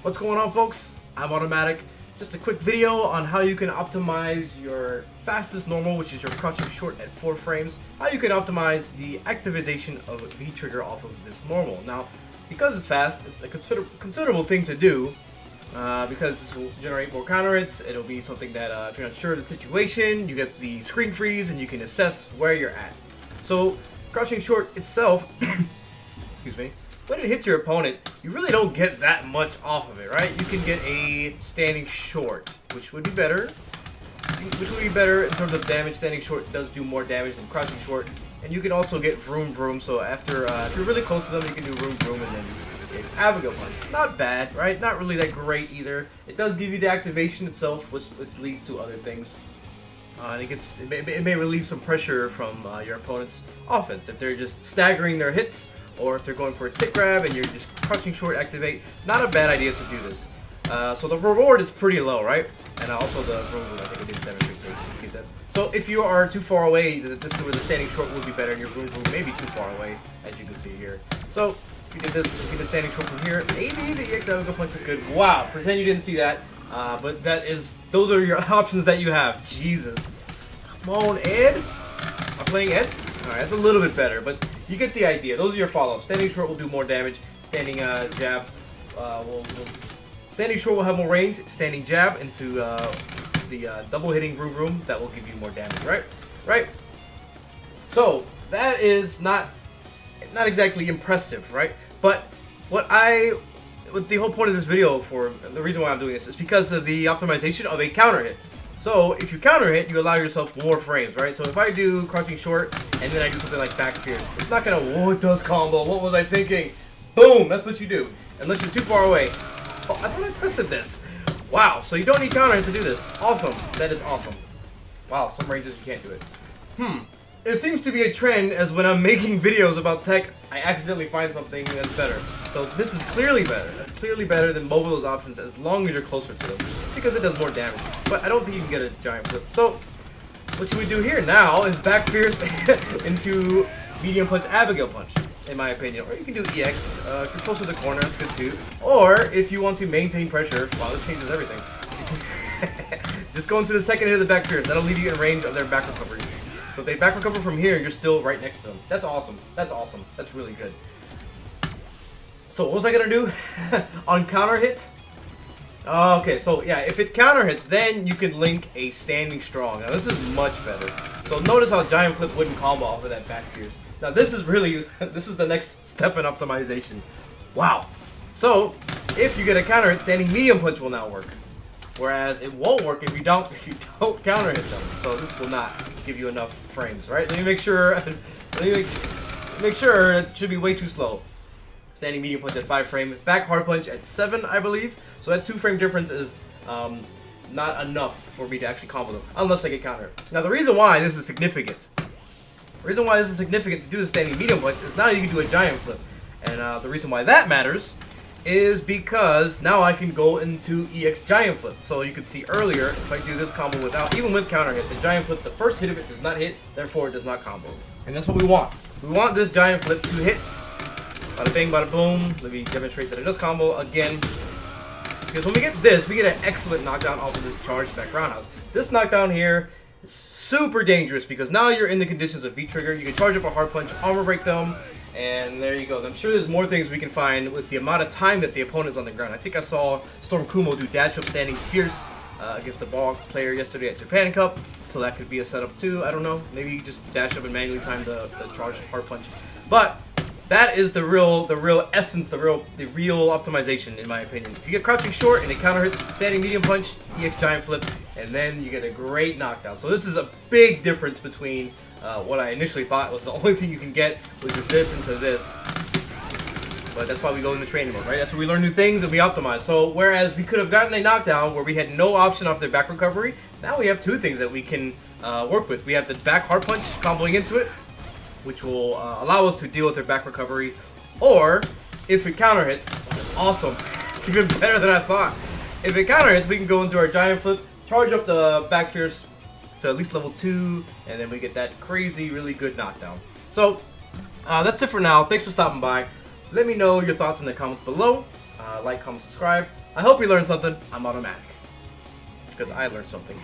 What's going on, folks? I'm AutoMattock. Just a quick video on how you can optimize your fastest normal, which is your crouching short at 4 frames. How you can optimize the activation of V-trigger off of this normal. Now, because it's fast, it's a considerable thing to do. Because this will generate more counter hits. It'll be something that if you're not sure of the situation, you get the screen freeze and you can assess where you're at. So, crouching short itself, excuse me, when it hits your opponent, you really don't get that much off of it, right? You can get a standing short, which would be better. In terms of damage. Standing short does do more damage than crouching short. And you can also get vroom vroom, so after, if you're really close to them, you can do vroom vroom and then get Abigail punch. Not bad, right? Not really that great either. It does give you the activation itself, which leads to other things. And it may relieve some pressure from your opponent's offense. If they're just staggering their hits, or if they're going for a tick grab and you're just crouching short activate, not a bad idea to do this. So the reward is pretty low, right? And also the vroom vroom, I think it did demonstrate this. So if you are too far away, this is where the standing short would be better, and your vroom vroom may be too far away, as you can see here. So if you did this, if you did standing short from here, maybe the EX Abigail punch is good. Wow, pretend you didn't see that. But those are your options that you have. Jesus. Come on, Ed. I'm playing Ed? Alright, that's a little bit better, but you get the idea. Those are your follow-ups. Standing short will do more damage. Standing jab standing short will have more range. Standing jab into the double hitting vroom vroom, that will give you more damage, right? Right? So that is not exactly impressive, right? But what the whole point of this video, for the reason why I'm doing this, is because of the optimization of a counter hit. So if you counter hit, you allow yourself more frames, right? So if I do crouching short and then I do something like back fierce, it's not gonna, oh, it does combo, what was I thinking? Boom, that's what you do, unless you're too far away. Oh, I thought I tested this. Wow, so you don't need counter hit to do this. Awesome, that is awesome. Wow, some ranges you can't do it. It seems to be a trend as when I'm making videos about tech, I accidentally find something that's better. So this is clearly better. That's clearly better than both of those options as long as you're closer to them, because it does more damage. But I don't think you can get a giant flip. So what you would do here now is back fierce into medium punch Abigail punch, in my opinion. Or you can do EX if you're close to the corner, that's good too. Or if you want to maintain pressure, wow, this changes everything. Just go into the second hit of the back fierce. That'll leave you in range of their back recovery. So if they back recover from here, you're still right next to them. That's awesome. That's awesome. That's really good. So what was I gonna do on counter hit? Okay, so yeah, if it counter hits, then you can link a standing strong. Now this is much better. So notice how giant flip wouldn't combo off of that back fierce. Now this is really, this is the next step in optimization. Wow. So if you get a counter hit, standing medium punch will now work. Whereas it won't work if you don't counter hit them. So this will not give you enough frames, right? Let me make sure. Make sure it should be way too slow. Standing medium punch at 5 frame, back hard punch at 7, I believe. So that 2 frame difference is not enough for me to actually combo them, unless I get counter. Now the reason why this is significant, to do the standing medium punch is now you can do a giant flip, and the reason why that matters is because now I can go into EX giant flip. So you could see earlier, if I do this combo without, even with counter hit, the giant flip, the first hit of it does not hit, therefore it does not combo. And that's what we want. We want this giant flip to hit. Bada bing, bada boom. Let me demonstrate that it does combo again. Because when we get this, we get an excellent knockdown off of this charged back roundhouse. This knockdown here is super dangerous because now you're in the conditions of V-trigger. You can charge up a hard punch, armor break them, and there you go. I'm sure there's more things we can find with the amount of time that the opponent's on the ground. I think I saw Storm Kumo do dash up standing fierce against the ball player yesterday at Japan Cup. So that could be a setup too. I don't know. Maybe you just dash up and manually time the charged hard punch. But that is the real essence, the real optimization, in my opinion. If you get crouching short and it counter hits, standing medium punch, EX giant flip, and then you get a great knockdown. So this is a big difference between what I initially thought was the only thing you can get, which is this into this. But that's why we go into training mode, right? That's where we learn new things and we optimize. So whereas we could have gotten a knockdown where we had no option off their back recovery, now we have 2 things that we can work with. We have the back hard punch comboing into it, which will allow us to deal with their back recovery. Or if it counter hits, awesome. It's even better than I thought. If it counter hits, we can go into our giant flip, charge up the back fierce to at least level 2, and then we get that crazy, really good knockdown. So that's it for now. Thanks for stopping by. Let me know your thoughts in the comments below. Like, comment, subscribe. I hope you learned something. I'm AutoMattock. Because I learned something.